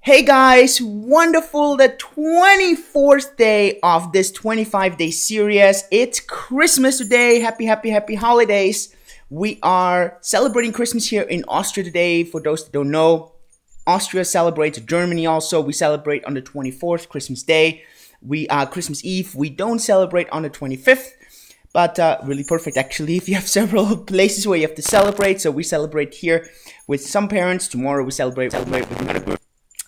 Hey guys, wonderful, the 24th day of this 25-day series. It's Christmas today. Happy holidays. We are celebrating Christmas here in Austria today. For those that don't know, Austria celebrates, Germany also. We celebrate on the 24th, Christmas Day. Christmas Eve. We don't celebrate on the 25th. But really perfect, actually, if you have several places where you have to celebrate. So we celebrate here with some parents. Tomorrow we celebrate with another group.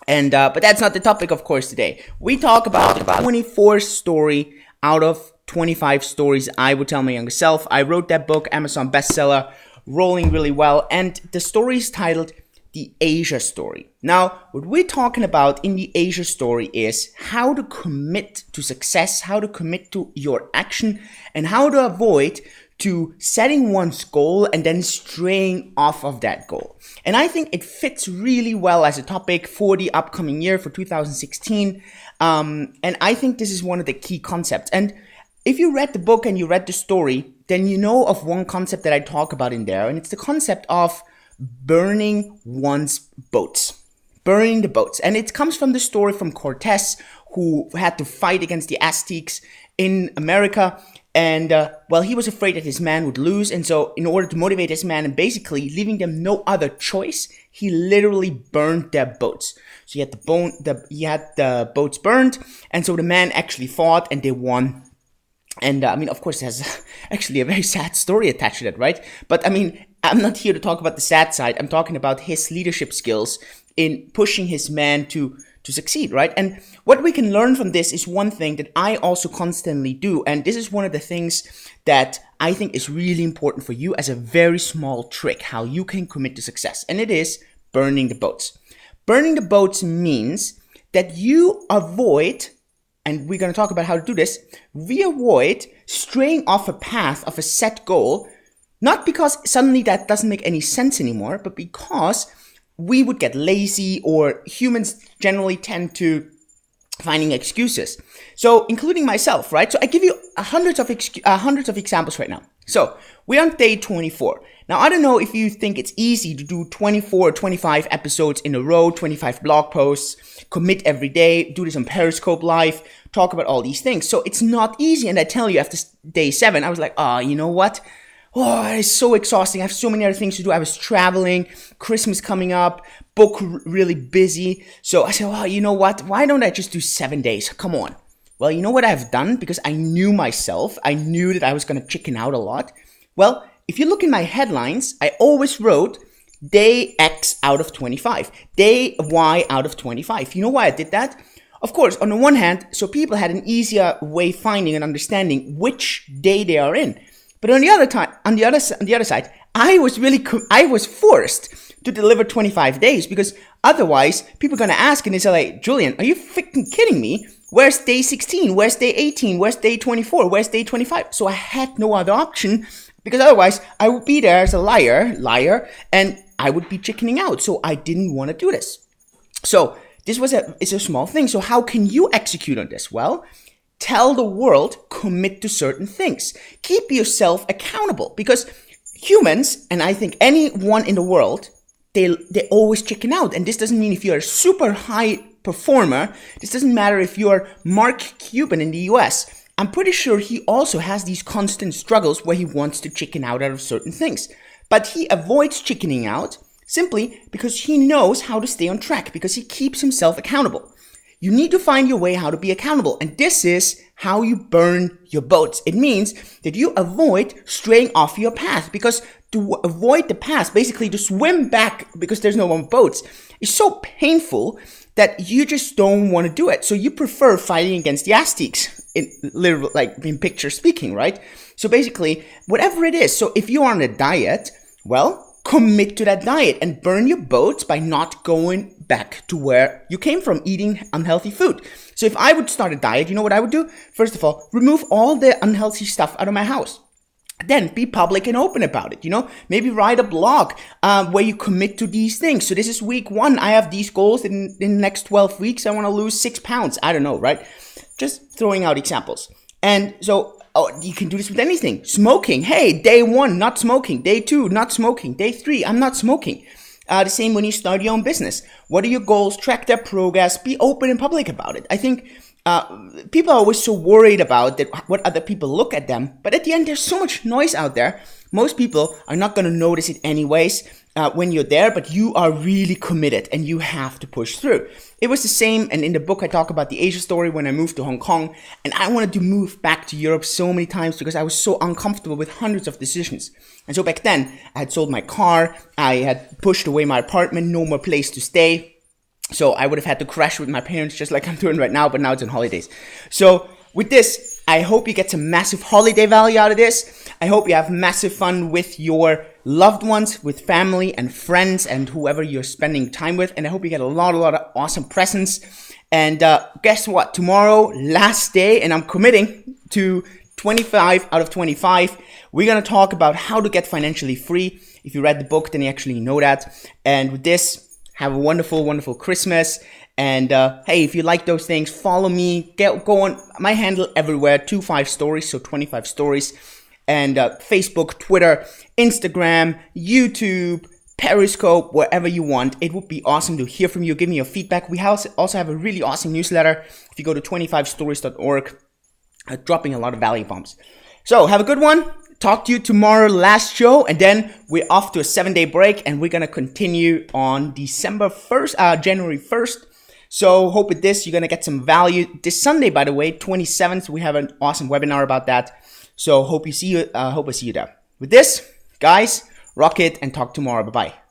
But that's not the topic, of course, today. We talk about the 24th story out of 25 stories I would tell my younger self. I wrote that book, Amazon bestseller, rolling really well. And the story is titled The Asia Story. Now, what we're talking about in the Asia Story is how to commit to success, how to commit to your action, and how to avoid to setting one's goal and then straying off of that goal. And I think it fits really well as a topic for the upcoming year, for 2016. And I think this is one of the key concepts. And if you read the book and you read the story, then you know of one concept that I talk about in there. And it's the concept of burning one's boats. Burning the boats. And it comes from the story from Cortez, who had to fight against the Aztecs in America. And, he was afraid that his men would lose. And so in order to motivate his men and basically leaving them no other choice, he literally burned their boats. So he had the boats burned. And so the men actually fought and they won. And, of course, there's actually a very sad story attached to that, right? But, I'm not here to talk about the sad side. I'm talking about his leadership skills in pushing his men to succeed, right? And what we can learn from this is one thing that I also constantly do. And this is one of the things that I think is really important for you as a very small trick, how you can commit to success. And it is burning the boats. Burning the boats means that you avoid, and we're going to talk about how to do this, we avoid straying off a path of a set goal, not because suddenly that doesn't make any sense anymore, but because we would get lazy, or humans generally tend to finding excuses. So, including myself, right? So, I give you hundreds of examples right now. So, we're on day 24. Now, I don't know if you think it's easy to do 24 or 25 episodes in a row, 25 blog posts, commit every day, do this on Periscope Live, talk about all these things. So, it's not easy. And I tell you, after day 7, I was like, you know what? Oh, it's so exhausting. I have so many other things to do. I was traveling, Christmas coming up, book really busy. So I said, you know what? Why don't I just do 7 days? Come on. Well, you know what I've done? Because I knew myself. I knew that I was going to chicken out a lot. Well, if you look in my headlines, I always wrote day X out of 25, day Y out of 25. You know why I did that? Of course, on the one hand, so people had an easier way finding and understanding which day they are in. But on the other side, I was forced to deliver 25 days, because otherwise people are going to ask and they say, like, Julian, are you freaking kidding me? Where's day 16? Where's day 18? Where's day 24? Where's day 25? So I had no other option, because otherwise I would be there as a liar, and I would be chickening out. So I didn't want to do this. So this it's a small thing. So how can you execute on this? Well, tell the world, commit to certain things. Keep yourself accountable, because humans, and I think anyone in the world, they always chicken out. And this doesn't mean if you're a super high performer, this doesn't matter if you're Mark Cuban in the US. I'm pretty sure he also has these constant struggles where he wants to chicken out of certain things. But he avoids chickening out simply because he knows how to stay on track, because he keeps himself accountable. You need to find your way how to be accountable. And this is how you burn your boats. It means that you avoid straying off your path, because to avoid the path, basically to swim back because there's no more boats, is so painful that you just don't want to do it. So you prefer fighting against the Aztecs, in picture speaking, right? So basically, whatever it is. So if you are on a diet, well, commit to that diet and burn your boats by not going back to where you came from, eating unhealthy food. So if I would start a diet, you know what I would do? First of all, remove all the unhealthy stuff out of my house. Then be public and open about it, Maybe write a blog where you commit to these things. So this is week 1. I have these goals. In the next 12 weeks, I want to lose 6 pounds. I don't know, right? Just throwing out examples. And so you can do this with anything. Smoking. Hey, day 1, not smoking. Day 2, not smoking. Day 3, I'm not smoking. The same when you start your own business. What are your goals? Track their progress. Be open and public about it. I think people are always so worried about that what other people look at them. But at the end, there's so much noise out there. Most people are not going to notice it anyways when you're there, but you are really committed and you have to push through. It was the same, and in the book I talk about the Asia story when I moved to Hong Kong, and I wanted to move back to Europe so many times because I was so uncomfortable with hundreds of decisions. And so back then, I had sold my car, I had pushed away my apartment, no more place to stay. So I would have had to crash with my parents just like I'm doing right now, but now it's on holidays. So with this, I hope you get some massive holiday value out of this. I hope you have massive fun with your loved ones, with family and friends and whoever you're spending time with. And I hope you get a lot of awesome presents. And guess what? Tomorrow, last day, and I'm committing to 25 out of 25. We're going to talk about how to get financially free. If you read the book, then you actually know that. And with this, have a wonderful, wonderful Christmas. And hey, if you like those things, follow me. Go on my handle everywhere, 25 stories, so 25 stories. And Facebook, Twitter, Instagram, YouTube, Periscope, wherever you want. It would be awesome to hear from you. Give me your feedback. We also have a really awesome newsletter. If you go to 25stories.org, dropping a lot of value bombs. So have a good one. Talk to you tomorrow, last show, and then we're off to a 7-day break, and we're gonna continue on January 1st. So hope with this you're gonna get some value. This Sunday, by the way, 27th, we have an awesome webinar about that. So hope I see you there. With this, guys, rock it and talk tomorrow. Bye bye.